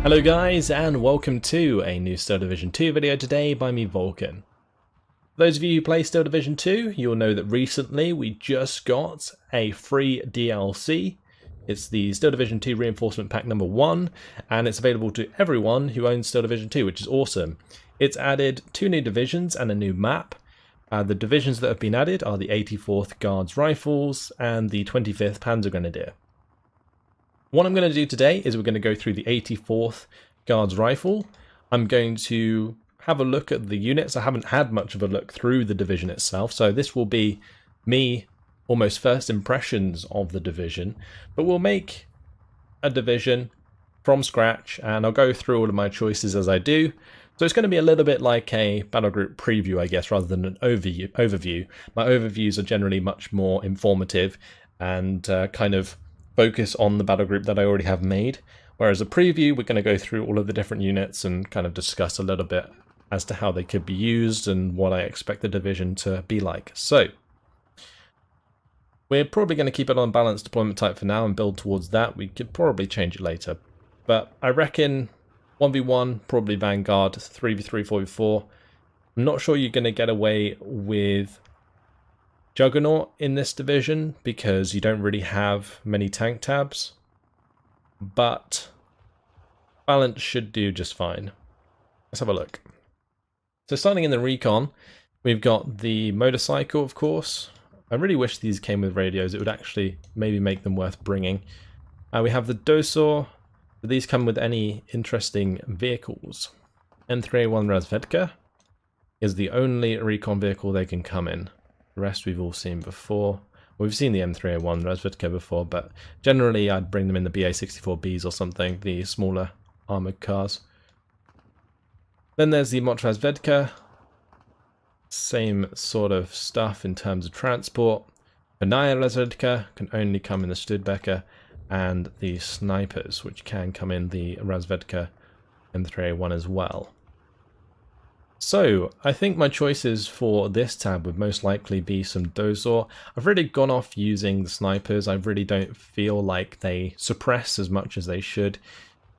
Hello guys, and welcome to a new Steel Division 2 video today by me, Vulcan. For those of you who play Steel Division 2, you'll know that recently we just got a free DLC. It's the Steel Division 2 Reinforcement Pack number 1, and it's available to everyone who owns Steel Division 2, which is awesome. It's added 2 new divisions and a new map. The divisions that have been added are the 84th Guards Rifles and the 25th Panzer Grenadier. What I'm going to do today is we're going to go through the 84th Guards Rifle. I'm going to have a look at the units. I haven't had much of a look through the division itself, so this will be me almost first impressions of the division. But we'll make a division from scratch, and I'll go through all of my choices as I do. So it's going to be a little bit like a Battlegroup preview, I guess, rather than an overview. My overviews are generally much more informative and kind of focus on the battle group that I already have made, whereas a preview we're going to go through all of the different units and kind of discuss a little bit as to how they could be used and what I expect the division to be like. So we're probably going to keep it on balanced deployment type for now and build towards that. We could probably change it later, but I reckon 1v1 probably Vanguard, 3v3 4v4. I'm not sure you're going to get away with Juggernaut in this division because you don't really have many tank tabs, but balance should do just fine. Let's have a look. So starting in the recon, we've got the motorcycle, of course. I really wish these came with radios. It would actually maybe make them worth bringing. We have the Dosor. Do these come with any interesting vehicles? M3A1 Razvedka is the only recon vehicle they can come in. The rest we've all seen before. We've seen the M3A1 Razvedka before, but generally I'd bring them in the BA-64Bs or something, the smaller armoured cars. Then there's the Mot Razvedka. Same sort of stuff in terms of transport. Finaya Razvedka can only come in the Studbecker, and the snipers, which can come in the Razvedka M3A1 as well. So, I think my choices for this tab would most likely be some Dosor. I've really gone off using the snipers. I really don't feel like they suppress as much as they should.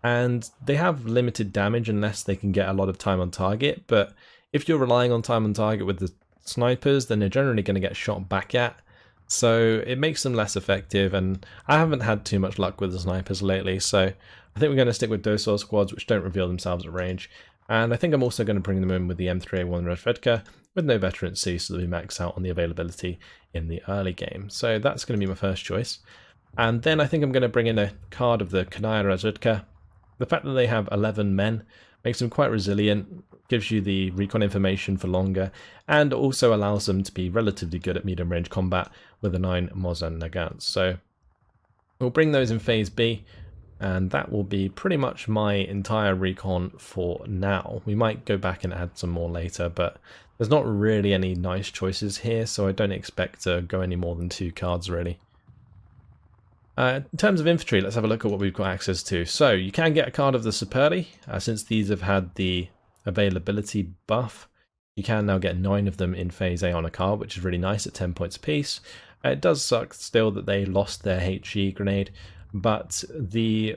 And they have limited damage unless they can get a lot of time on target. But if you're relying on time on target with the snipers, then they're generally going to get shot back at. So it makes them less effective, and I haven't had too much luck with the snipers lately. So I think we're going to stick with Dosor squads, which don't reveal themselves at range. And I think I'm also going to bring them in with the M3A1 Razvedka with no veteran C, so that we max out on the availability in the early game. So that's going to be my first choice. And then I think I'm going to bring in a card of the Finaya Razvedka. The fact that they have 11 men makes them quite resilient, gives you the recon information for longer, and also allows them to be relatively good at medium range combat with the 9 Mosin Nagants. So we'll bring those in Phase B. And that will be pretty much my entire recon for now. We might go back and add some more later, but there's not really any nice choices here, so I don't expect to go any more than 2 cards really. In terms of infantry, let's have a look at what we've got access to. So you can get a card of the Superli, since these have had the availability buff. You can now get 9 of them in Phase A on a card, which is really nice at 10 points apiece. It does suck still that they lost their HE grenade, but the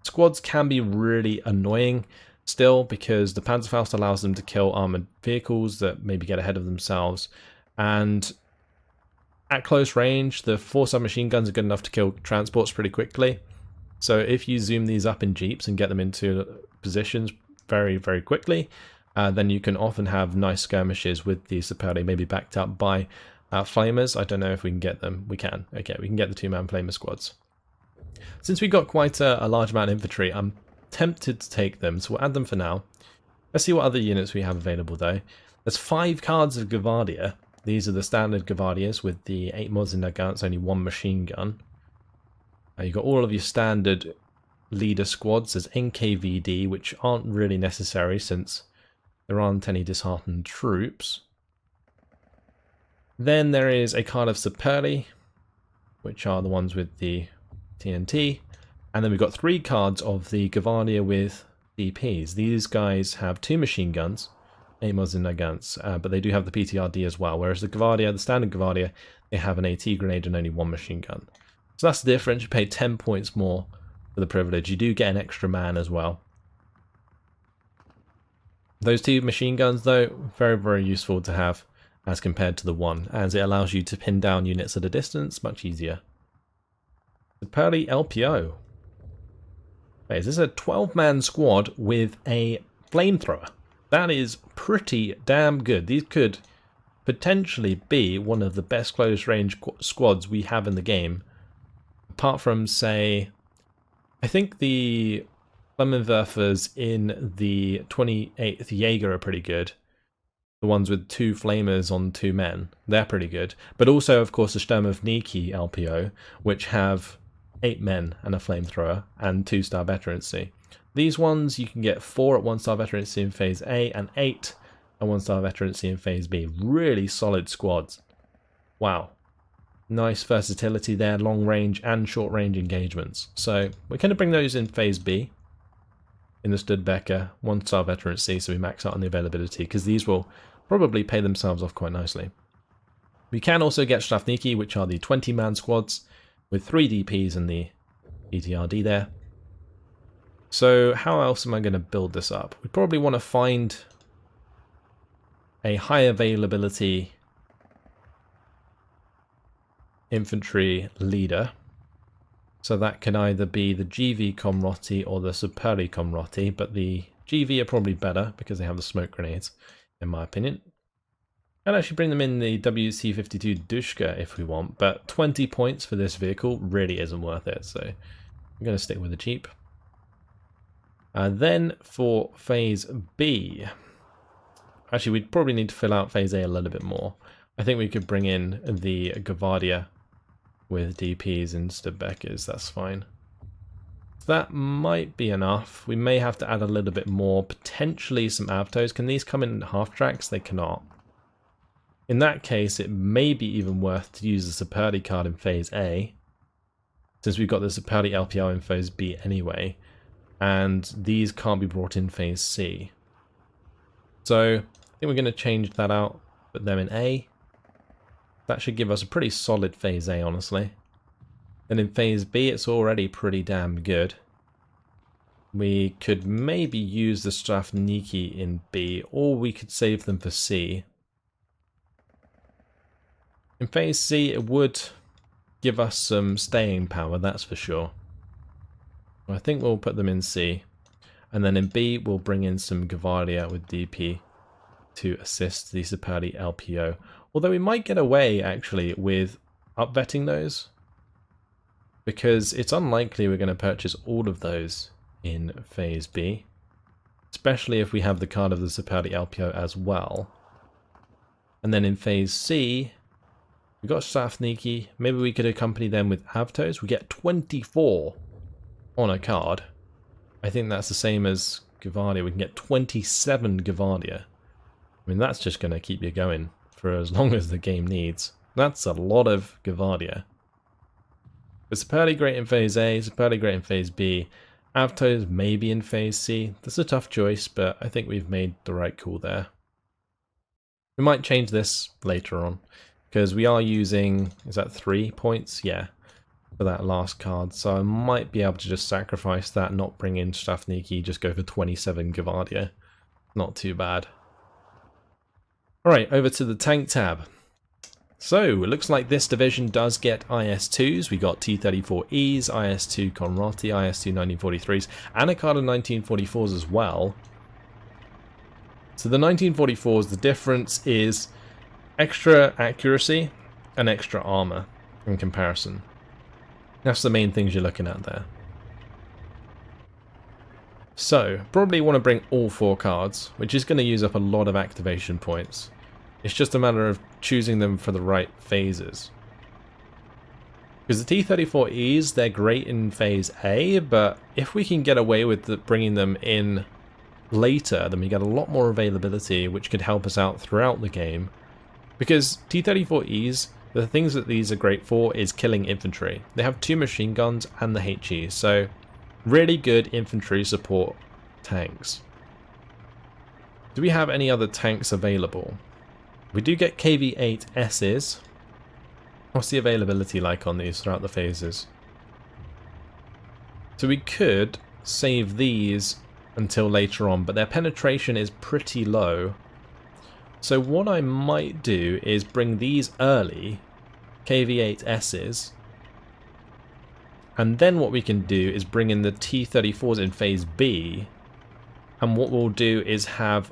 squads can be really annoying still because the Panzerfaust allows them to kill armoured vehicles that maybe get ahead of themselves, and at close range the 4 submachine guns are good enough to kill transports pretty quickly. So if you zoom these up in jeeps and get them into positions very, very quickly, then you can often have nice skirmishes with the Superli, maybe backed up by flamers. I don't know if we can get them. We can. Okay, we can get the 2-man flamer squads. Since we've got quite a large amount of infantry, I'm tempted to take them, so we'll add them for now. Let's see what other units we have available though. There's 5 cards of Gavardia. These are the standard Gavardias with the 8 Mosin Nagants, only 1 machine gun. You've got all of your standard leader squads. There's NKVD, which aren't really necessary since there aren't any disheartened troops. Then there is a card of Superli, which are the ones with the TNT, and then we've got 3 cards of the Gavardia with DPs. These guys have 2 machine guns, 8 Mosin Nagants, but they do have the PTRD as well, whereas the Gavardia, the standard Gavardia, they have an AT grenade and only 1 machine gun. So that's the difference. You pay 10 points more for the privilege. You do get an extra man as well. Those 2 machine guns though, very, very useful to have as compared to the 1, as it allows you to pin down units at a distance much easier. The Pearly LPO. Okay, is this a 12-man squad with a flamethrower? That is pretty damn good. These could potentially be one of the best close range squads we have in the game. Apart from, say, I think the Flammenwerfers in the 28th Jaeger are pretty good. The ones with 2 flamers on 2 men, they're pretty good. But also, of course, the Sturmovniki LPO, which have 8 men and a flamethrower and 2-star veterancy. These ones you can get 4 at 1-star veterancy in Phase A and 8 at 1-star veterancy in Phase B. Really solid squads. Wow. Nice versatility there, long range and short range engagements. So we're going to bring those in Phase B. In the Studbecker, 1-star veterancy, so we max out on the availability, because these will probably pay themselves off quite nicely. We can also get Strafniki, which are the 20-man squads, with 3 DPs and the ETRD there. So how else am I going to build this up? We probably want to find a high availability infantry leader. So that can either be the GV Komroti or the Superi Komroti, but the GV are probably better because they have the smoke grenades, in my opinion. I'd actually bring them in the WC-52 Dushka if we want, but 20 points for this vehicle really isn't worth it, so I'm going to stick with the Jeep. Then for Phase B, actually we'd probably need to fill out Phase A a little bit more. I think we could bring in the Gavardia with DPs and Studbeckers, that's fine. That might be enough. We may have to add a little bit more, potentially some Avtos. Can these come in half tracks? They cannot. In that case, it may be even worth to use the Superdi card in Phase A, since we've got the Superdi LPO in Phase B anyway, and these can't be brought in Phase C. So I think we're going to change that out, put them in A. That should give us a pretty solid Phase A, honestly. And in Phase B, it's already pretty damn good. We could maybe use the Strafniki in B, or we could save them for C. In Phase C, it would give us some staying power, that's for sure. I think we'll put them in C. And then in B, we'll bring in some Gavardia with DP to assist the Superdi LPO. Although we might get away, actually, with upvetting those, because it's unlikely we're going to purchase all of those in Phase B, especially if we have the card of the Superdi LPO as well. And then in Phase C, we've got Strafniki. Maybe we could accompany them with Avtos. We get 24 on a card. I think that's the same as Gavardia. We can get 27 Gavardia. I mean, that's just going to keep you going for as long as the game needs. That's a lot of Gavardia. But Superdi great in Phase A, Superdi great in Phase B. Avtos maybe in Phase C. That's a tough choice, but I think we've made the right call there. We might change this later on, because we are using, is that 3 points? Yeah, for that last card. So I might be able to just sacrifice that, not bring in Strafniki, just go for 27 Gavardia. Not too bad. Alright, over to the tank tab. So, it looks like this division does get IS-2s. We got T-34Es, IS-2 Konrati, IS-2 1943s, and a card of 1944s as well. So the 1944s, the difference is extra accuracy and extra armor in comparison. That's the main things you're looking at there. So, probably want to bring all 4 cards, which is going to use up a lot of activation points. It's just a matter of choosing them for the right phases. Because the T-34Es, they're great in Phase A, but if we can get away with bringing them in later, then we get a lot more availability, which could help us out throughout the game. Because T-34Es, the things that these are great for is killing infantry. They have 2 machine guns and the HE, so really good infantry support tanks. Do we have any other tanks available? We do get KV-8Ss. What's the availability like on these throughout the phases? So we could save these until later on, but their penetration is pretty low. So what I might do is bring these early KV-8Ss, and then what we can do is bring in the T-34s in Phase B, and what we'll do is have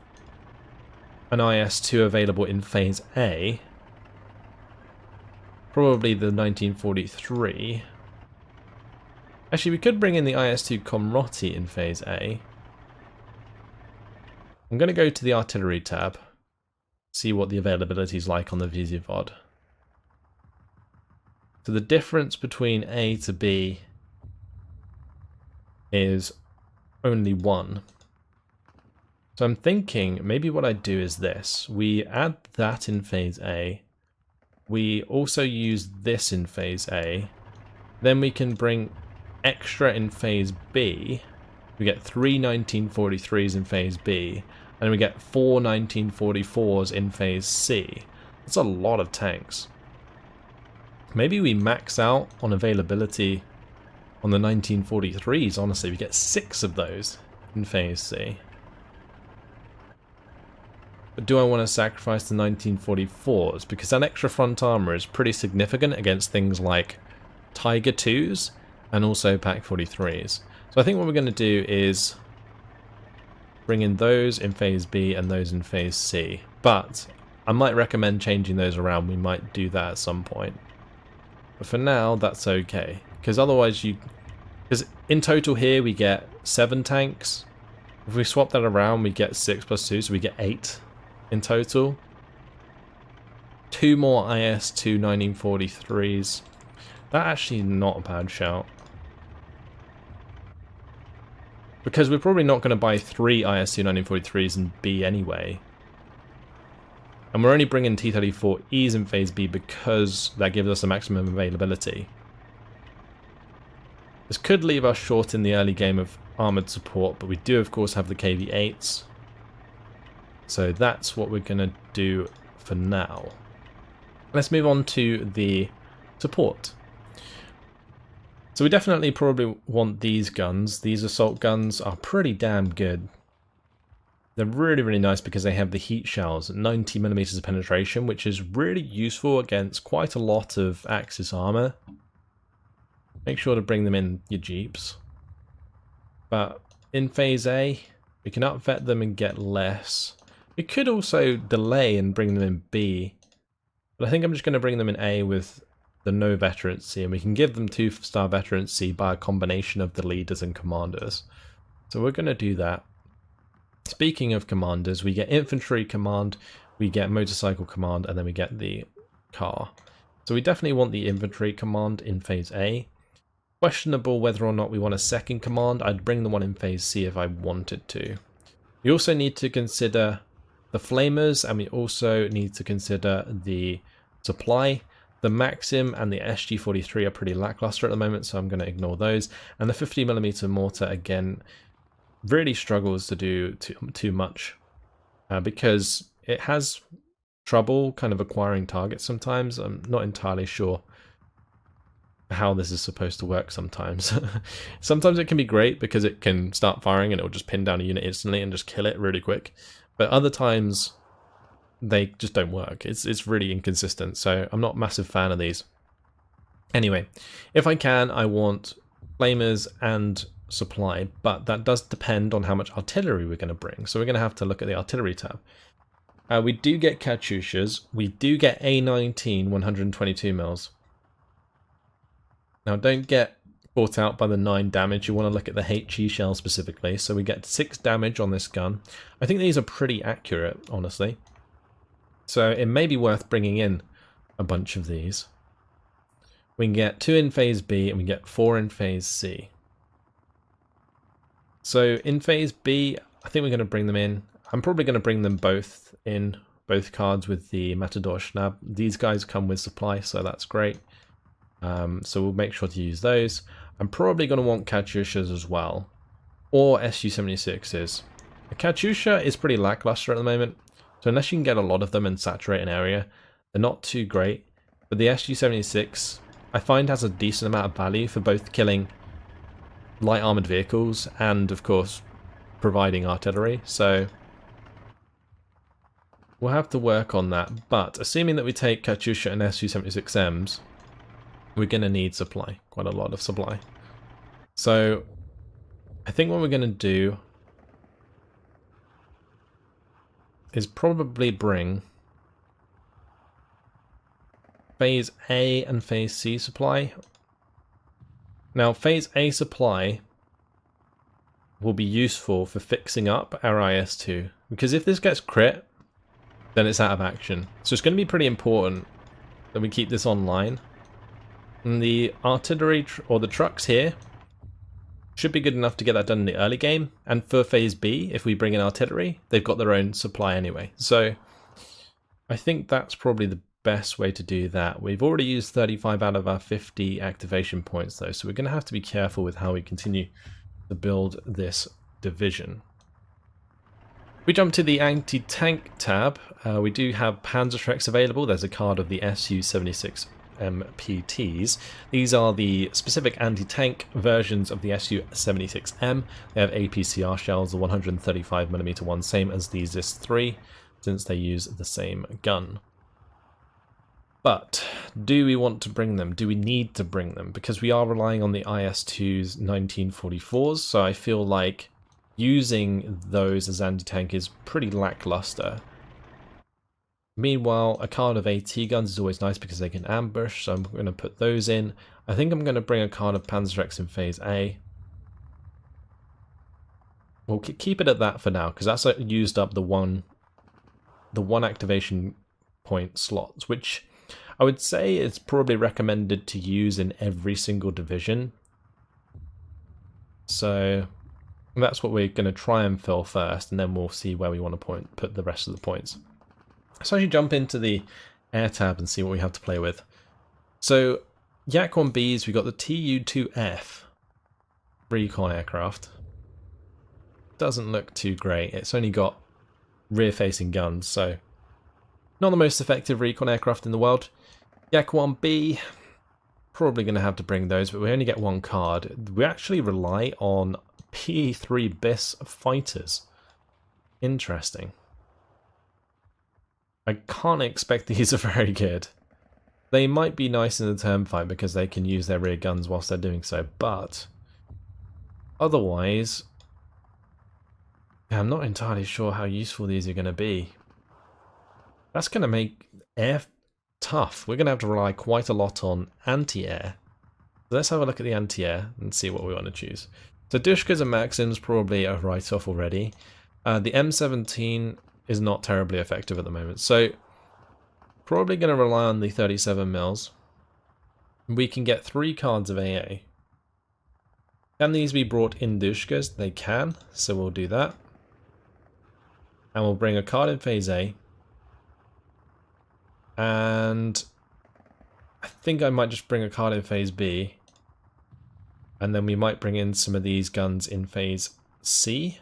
an IS-2 available in Phase A, probably the 1943. Actually, we could bring in the IS-2 Komroti in Phase A. I'm going to go to the artillery tab, see what the availability is like on the VZVOD. So the difference between A to B is only 1. So I'm thinking maybe what I do is this. We add that in Phase A. We also use this in Phase A. Then we can bring extra in Phase B. We get 3 1943s in Phase B. And we get 4 1944s in Phase C. That's a lot of tanks. Maybe we max out on availability on the 1943s, honestly. We get 6 of those in Phase C. But do I want to sacrifice the 1944s? Because that extra front armor is pretty significant against things like Tiger 2s and also Pak 43s. So I think what we're going to do is bring in those in Phase B and those in Phase C. But I might recommend changing those around. We might do that at some point. But for now, that's okay. Because otherwise because in total here we get 7 tanks. If we swap that around, we get 6 plus 2, so we get 8 in total. 2 more IS-2 1943s. That actually not a bad shout. Because we're probably not going to buy 3 IS-2 1943s in B anyway. And we're only bringing T-34Es in Phase B because that gives us a maximum availability. This could leave us short in the early game of armoured support, but we do of course have the KV-8s. So that's what we're going to do for now. Let's move on to the support. So we definitely probably want these guns. These assault guns are pretty damn good. They're really, really nice because they have the heat shells at 90mm of penetration, which is really useful against quite a lot of Axis armor. Make sure to bring them in your jeeps. But in Phase A, we can upvet them and get less. We could also delay and bring them in B, but I think I'm just going to bring them in A with the no veterancy, and we can give them 2-star veterancy by a combination of the leaders and commanders. So we're going to do that. Speaking of commanders, we get infantry command, we get motorcycle command, and then we get the car. So we definitely want the infantry command in Phase A. Questionable whether or not we want a second command. I'd bring the one in Phase C if I wanted to. We also need to consider the flamers, and we also need to consider the supply. The Maxim and the SG-43 are pretty lackluster at the moment, so I'm going to ignore those. And the 50mm mortar, again, really struggles to do too much because it has trouble kind of acquiring targets sometimes. I'm not entirely sure how this is supposed to work sometimes. Sometimes it can be great because it can start firing and it will just pin down a unit instantly and just kill it really quick. But other times they just don't work. It's really inconsistent, so I'm not a massive fan of these. Anyway, if I can, I want flamers and supply, but that does depend on how much artillery we're going to bring. So we're going to have to look at the artillery tab. We do get Katyushas. We do get A19 122mm. Now don't get caught out by the 9 damage. You want to look at the HE shell specifically. So we get 6 damage on this gun. I think these are pretty accurate, honestly. So it may be worth bringing in a bunch of these. We can get 2 in Phase B and we get 4 in Phase C. So in Phase B, I think we're going to bring them in. I'm probably going to bring them both in, both cards with the Matador Schnab. These guys come with supply, so that's great. So we'll make sure to use those. I'm probably going to want Katyushas as well, or Su-76s. The Katyusha is pretty lackluster at the moment, so unless you can get a lot of them and saturate an area, they're not too great. But the Su-76, I find, has a decent amount of value for both killing light armored vehicles and, of course, providing artillery, so we'll have to work on that. But assuming that we take Katyusha and Su-76Ms, we're going to need supply, quite a lot of supply. So I think what we're going to do is probably bring Phase A and Phase C supply. Now, Phase A supply will be useful for fixing up our IS-2, because if this gets crit, then it's out of action. So it's going to be pretty important that we keep this online. And the artillery, or the trucks here, should be good enough to get that done in the early game. And for Phase B, if we bring in artillery, they've got their own supply anyway. So I think that's probably the best way to do that. We've already used 35 out of our 50 activation points though, so we're going to have to be careful with how we continue to build this division. We jump to the anti-tank tab. We do have Panzerschrecks available. There's a card of the Su-76 MPTs. These are the specific anti-tank versions of the Su-76M. They have APCR shells, the 135mm one, same as the ZIS-3, since they use the same gun. But do we want to bring them? Do we need to bring them? Because we are relying on the IS-2's 1944s, so I feel like using those as anti-tank is pretty lackluster. Meanwhile, a card of AT guns is always nice because they can ambush, so I'm going to put those in. I think I'm going to bring a card of Panzerschrecks in Phase A. We'll keep it at that for now, because that's used up the one activation point slots, which I would say it's probably recommended to use in every single division. So that's what we're going to try and fill first, and then we'll see where we want to put the rest of the points. So as you jump into the air tab and see what we have to play with. So Yak-1Bs, we got the Tu-2F recon aircraft. Doesn't look too great. It's only got rear-facing guns, so not the most effective recon aircraft in the world. Yak-1B, probably going to have to bring those, but we only get one card. We actually rely on P3 BIS fighters. Interesting. I can't expect these are very good. They might be nice in the turn fight because they can use their rear guns whilst they're doing so, but otherwise, I'm not entirely sure how useful these are going to be. That's going to make air tough. We're going to have to rely quite a lot on anti-air. So let's have a look at the anti-air and see what we want to choose. So Dushkas and Maxims probably a write-off already. The M17 is not terribly effective at the moment, so probably going to rely on the 37mm. We can get 3 cards of AA. Can these be brought in Dushkas? They can, so we'll do that. And we'll bring a card in Phase A. And I think I might just bring a card in Phase B. And then we might bring in some of these guns in Phase C.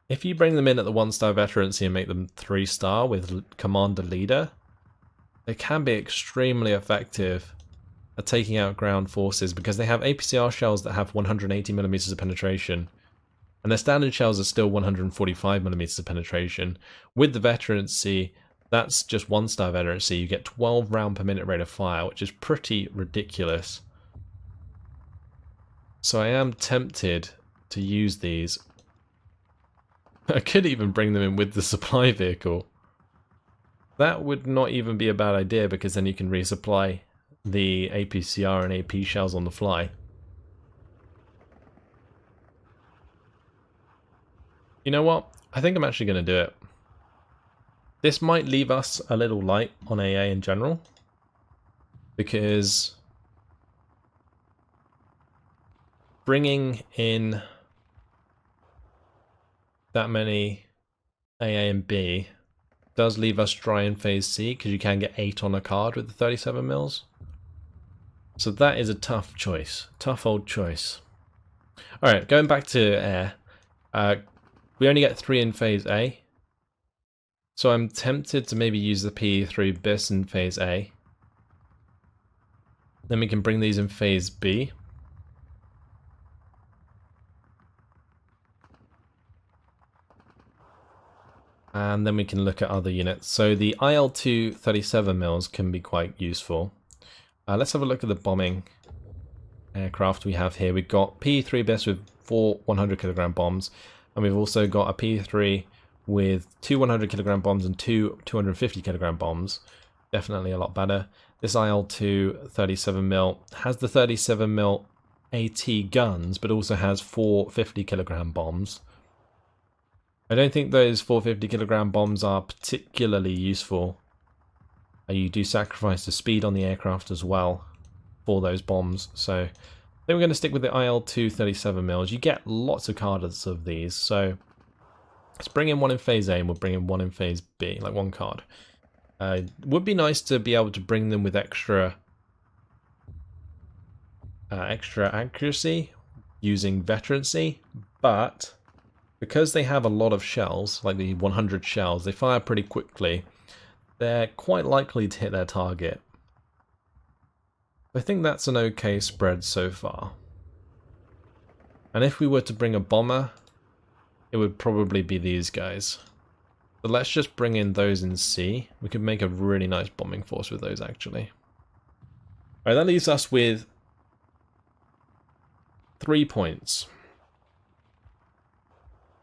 If you bring them in at the 1-star veterancy and make them 3-star with Commander Leader, they can be extremely effective at taking out ground forces because they have APCR shells that have 180mm of penetration, and their standard shells are still 145mm of penetration. With the veterancy, that's just 1-star veterancy. You get 12 round per minute rate of fire, which is pretty ridiculous. So I am tempted to use these. I could even bring them in with the supply vehicle. That would not even be a bad idea because then you can resupply the APCR and AP shells on the fly. You know what? I think I'm actually going to do it. This might leave us a little light on AA in general, because bringing in that many AA and B does leave us dry in Phase C, because you can get 8 on a card with the 37mm. So that is a tough choice. Tough old choice. Alright, going back to air. We only get 3 in Phase A. So I'm tempted to maybe use the PE3 BIS in Phase A. Then we can bring these in Phase B. And then we can look at other units. So the IL-2 37 mils can be quite useful. Let's have a look at the bombing aircraft we have here. We've got P3 best with 4 100 kilogram bombs, and we've also got a P3 with 2 100 kilogram bombs and 2 250 kilogram bombs. Definitely a lot better. This IL-2 37 mil has the 37 mil AT guns, but also has 4 50 kilogram bombs. I don't think those 450 kilogram bombs are particularly useful. You do sacrifice the speed on the aircraft as well for those bombs, so I think we're going to stick with the IL-2 37 mils. You get lots of cards of these, so let's bring in one in phase A and we'll bring in one in phase B, like one card. It would be nice to be able to bring them with extra accuracy using veterancy, but because they have a lot of shells, like the 100 shells, they fire pretty quickly. They're quite likely to hit their target. I think that's an okay spread so far. And if we were to bring a bomber, it would probably be these guys. But let's just bring in those in C. We could make a really nice bombing force with those, actually. Alright, that leaves us with 3 points.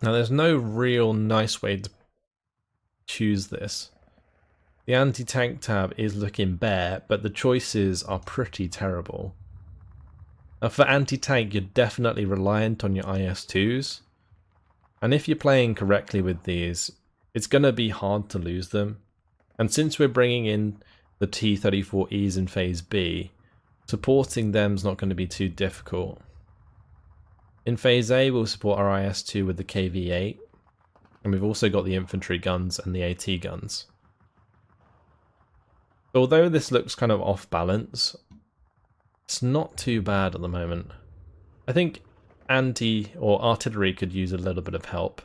Now, there's no real nice way to choose this. The anti-tank tab is looking bare, but the choices are pretty terrible. Now, for anti-tank, you're definitely reliant on your IS-2s. And if you're playing correctly with these, it's going to be hard to lose them. And since we're bringing in the T-34Es in phase B, supporting them is not going to be too difficult. In phase A, we'll support our IS-2 with the KV-8, and we've also got the infantry guns and the AT guns. Although this looks kind of off balance, it's not too bad at the moment. I think anti or artillery could use a little bit of help,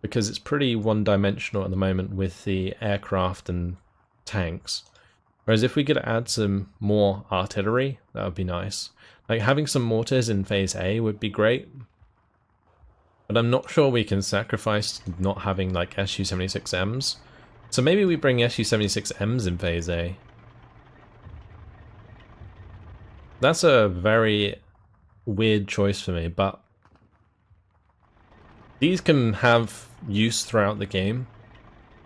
because it's pretty one-dimensional at the moment with the aircraft and tanks. Whereas if we could add some more artillery, that would be nice. Like having some mortars in phase A would be great. But I'm not sure we can sacrifice not having like Su-76Ms. So maybe we bring Su-76Ms in phase A. That's a very weird choice for me, but these can have use throughout the game.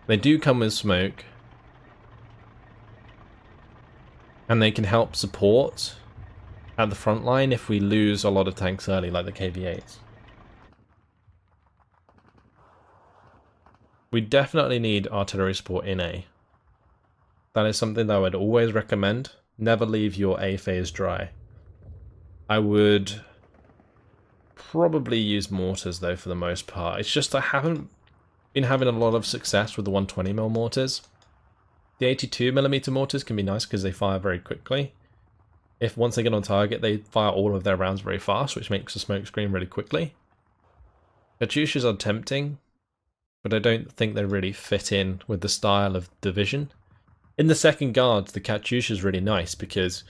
They do come with smoke. And they can help support at the front line if we lose a lot of tanks early, like the KV-8s. We definitely need artillery support in A. That is something that I would always recommend. Never leave your A phase dry. I would probably use mortars though for the most part. It's just I haven't been having a lot of success with the 120mm mortars. The 82mm mortars can be nice because they fire very quickly. If once they get on target, they fire all of their rounds very fast, which makes the smoke screen really quickly. Katyushas are tempting, but I don't think they really fit in with the style of division. In the second guard, the Katyusha is really nice because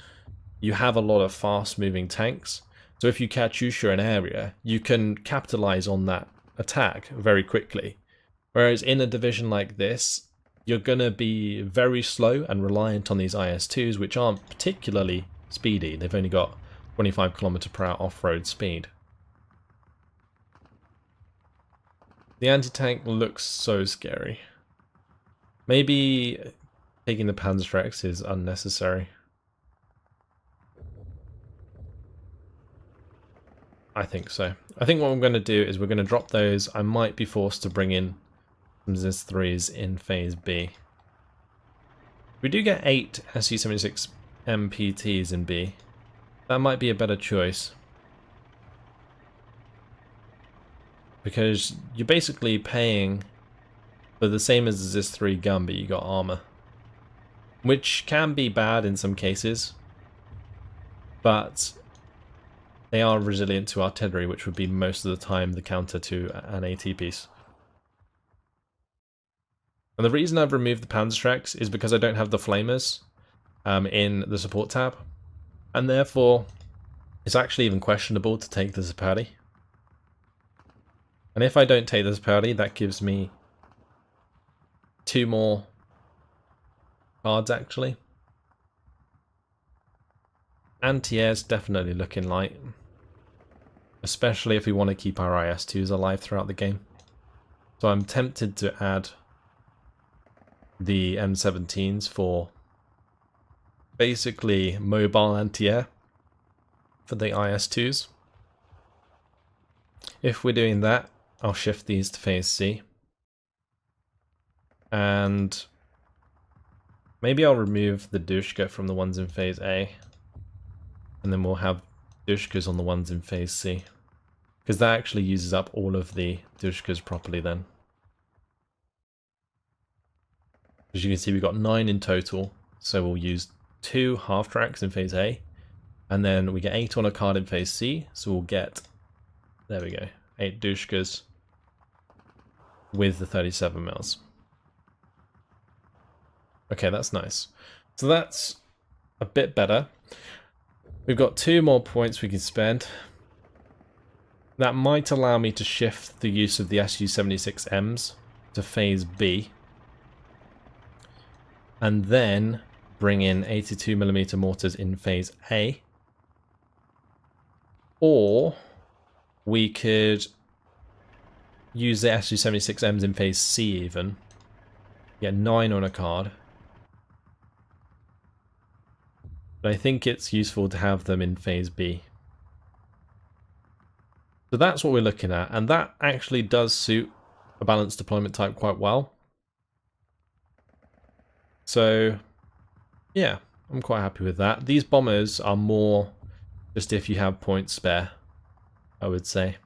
you have a lot of fast-moving tanks. So if you Katyusha an area, you can capitalize on that attack very quickly. Whereas in a division like this, you're going to be very slow and reliant on these IS-2s, which aren't particularly speedy. They've only got 25 km/h off-road speed. The anti-tank looks so scary. Maybe taking the Panzerfaust is unnecessary. I think so. I think what I'm going to do is we're going to drop those. I might be forced to bring in some Zis-3s in phase B. We do get 8 Su-76 MPTs in B. That might be a better choice. Because you're basically paying for the same as the Zis-3 gun, but you got armor. Which can be bad in some cases. But they are resilient to artillery, which would be most of the time the counter to an AT piece. And the reason I've removed the Panzerfaust is because I don't have the flamers in the support tab. And therefore, it's actually even questionable to take the Zapati. And if I don't take the Zapati, that gives me 2 more cards actually. Anti-air's definitely looking light, especially if we want to keep our IS-2s alive throughout the game. So I'm tempted to add the M17s for basically mobile anti-air for the IS-2s. If we're doing that, I'll shift these to phase C. And maybe I'll remove the Dushka from the ones in phase A. And then we'll have Dushkas on the ones in phase C. Because that actually uses up all of the Dushkas properly then. As you can see, we've got 9 in total. So we'll use 2 half-tracks in phase A. And then we get 8 on a card in phase C. So we'll get, there we go, 8 Dushkas with the 37 mils. Okay, that's nice. So that's a bit better. We've got 2 more points we can spend. That might allow me to shift the use of the Su-76Ms to phase B. And then bring in 82mm mortars in phase A. Or we could use the Su-76Ms in phase C even. Get 9 on a card. But I think it's useful to have them in phase B. So that's what we're looking at, and that actually does suit a balanced deployment type quite well. So yeah, I'm quite happy with that. These bombers are more just if you have points spare, I would say.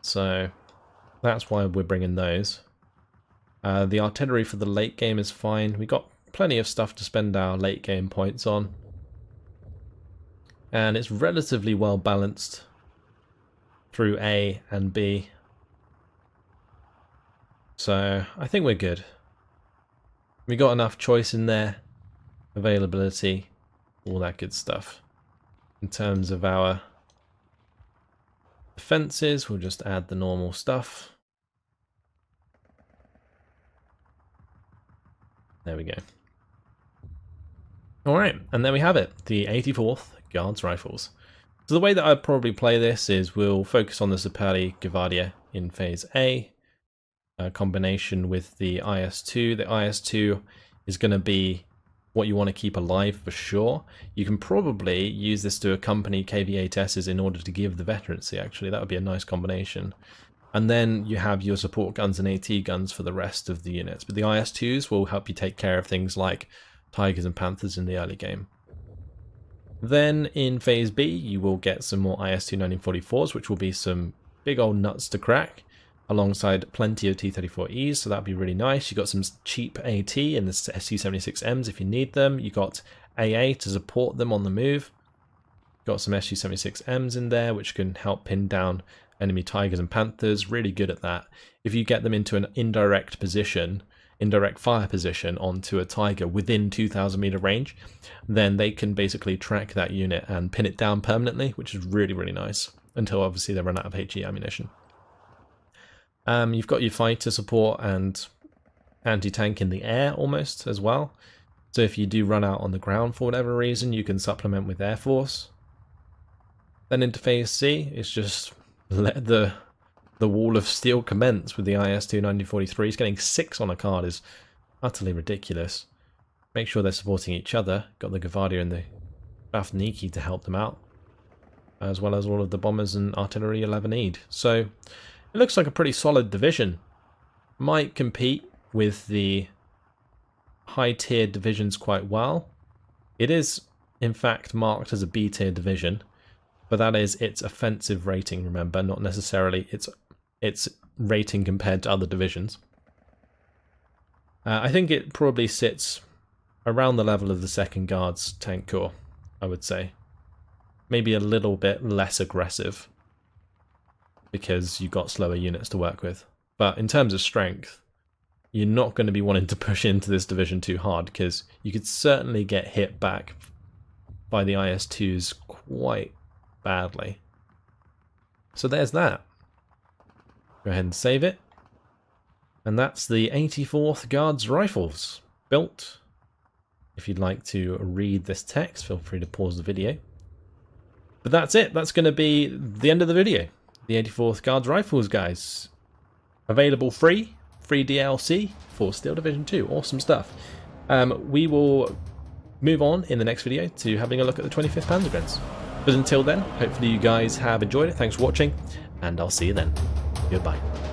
So that's why we're bringing those. The artillery for the late game is fine. We got plenty of stuff to spend our late game points on. And it's relatively well balanced through A and B. So I think we're good. We got enough choice in there, availability, all that good stuff. In terms of our defenses, we'll just add the normal stuff. There we go. Alright, and there we have it, the 84th Guards Rifles. So the way that I'd probably play this is we'll focus on the Sapari Gvardia in phase A, a combination with the IS-2. The IS-2 is going to be what you want to keep alive for sure. You can probably use this to accompany KV-8Ss in order to give the veterancy, actually. That would be a nice combination. And then you have your support guns and AT guns for the rest of the units. But the IS-2s will help you take care of things like Tigers and Panthers in the early game. Then in phase B, you will get some more IS-2 1944s, which will be some big old nuts to crack, alongside plenty of T-34Es, so that'd be really nice. You got some cheap AT in the Su-76Ms if you need them. You got AA to support them on the move. Got some Su-76Ms in there, which can help pin down enemy Tigers and Panthers. Really good at that. If you get them into an indirect position, indirect fire position onto a Tiger within 2,000 meter range, then they can basically track that unit and pin it down permanently, which is really, really nice, until obviously they run out of HE ammunition. You've got your fighter support and anti-tank in the air almost as well. So if you do run out on the ground for whatever reason, you can supplement with Air Force. Then into phase C, it's just let the wall of steel commence with the IS-2 1943s. Getting 6 on a card is utterly ridiculous. Make sure they're supporting each other. Got the Gvardia and the Bafniki to help them out, as well as all of the bombers and artillery 11E'd. So it looks like a pretty solid division. Might compete with the high-tier divisions quite well. It is, in fact, marked as a B-tier division, but that is its offensive rating, remember, not necessarily its rating compared to other divisions. I think it probably sits around the level of the 2nd Guards Tank Corps, I would say. Maybe a little bit less aggressive, because you've got slower units to work with. But in terms of strength, you're not going to be wanting to push into this division too hard, because you could certainly get hit back by the IS-2s quite badly. So there's that. Go ahead and save it. And that's the 84th Guards Rifles built. If you'd like to read this text, feel free to pause the video. But that's it. That's going to be the end of the video. The 84th Guards Rifles, guys. Available free DLC for Steel Division 2. Awesome stuff. We will move on in the next video to having a look at the 25th Panzergrenz. But until then, hopefully you guys have enjoyed it. Thanks for watching, and I'll see you then. Goodbye.